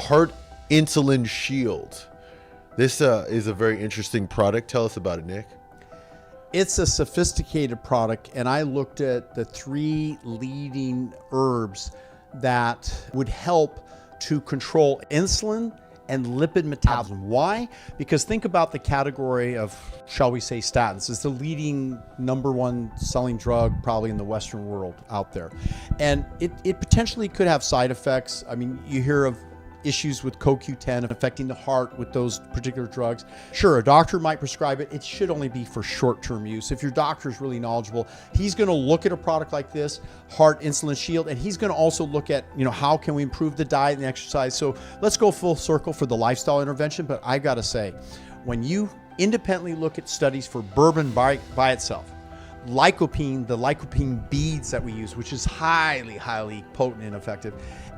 Heart Insulin Shield. This is a very interesting product. Tell us about it, Nick. It's a sophisticated product, and I looked at the 3 leading herbs that would help to control insulin and lipid metabolism. Why? Because think about the category of, shall we say, statins. It's the leading #1 selling drug probably in the Western world out there. And it potentially could have side effects. I mean, you hear of issues with CoQ10 affecting the heart with those particular drugs. Sure, a doctor might prescribe it. It should only be for short-term use. If your doctor is really knowledgeable, he's going to look at a product like this, Heart Insulin Shield, and he's going to also look at, how can we improve the diet and exercise. So let's go full circle for the lifestyle intervention. But I got to say, when you independently look at studies for Bourbon by itself, Lycopene, the Lycopene beads that we use, which is highly, highly potent and effective,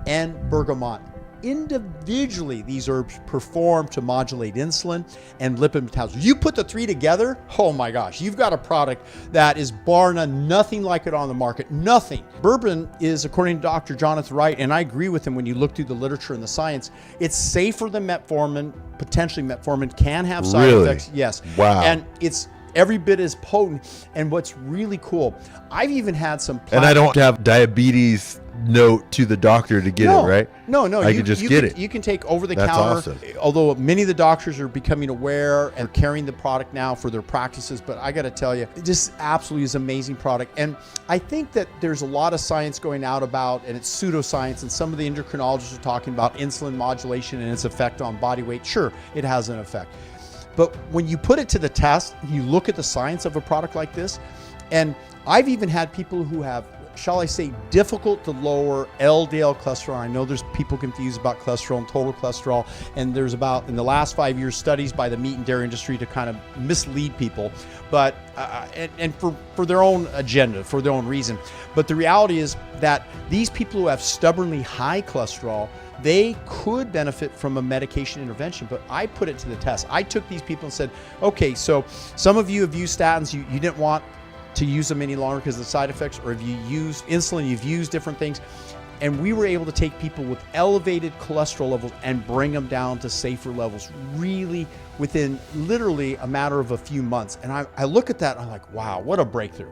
and Bergamot, individually, these herbs perform to modulate insulin and lipid metabolism. You put the 3 together, oh my gosh, you've got a product that is bar none, nothing like it on the market, nothing. Bourbon is, according to Dr. Jonathan Wright, and I agree with him when you look through the literature and the science, it's safer than metformin. Potentially metformin can have side effects. Yes. Wow. And it's every bit as potent. And what's really cool, I've even had some And I don't have diabetes note to the doctor to get it, right? No. I can just get it. You can take over the That's counter. awesome. Although many of the doctors are becoming aware and carrying the product now for their practices. But I got to tell you, this absolutely is an amazing product. And I think that there's a lot of science going out about, and it's pseudoscience, and some of the endocrinologists are talking about insulin modulation and its effect on body weight. Sure, it has an effect. But when you put it to the test, you look at the science of a product like this, and I've even had people who have, shall I say, difficult to lower LDL cholesterol. I know there's people confused about cholesterol and total cholesterol, and there's about, in the last 5 years, studies by the meat and dairy industry to kind of mislead people, but and for their own agenda, for their own reason. But the reality is that these people who have stubbornly high cholesterol, they could benefit from a medication intervention. But I put it to the test. I took these people and said, okay, so some of you have used statins, you didn't want to use them any longer because of the side effects, or if you use insulin, you've used different things. And we were able to take people with elevated cholesterol levels and bring them down to safer levels, really within literally a matter of a few months. And I look at that, I'm like, wow, what a breakthrough.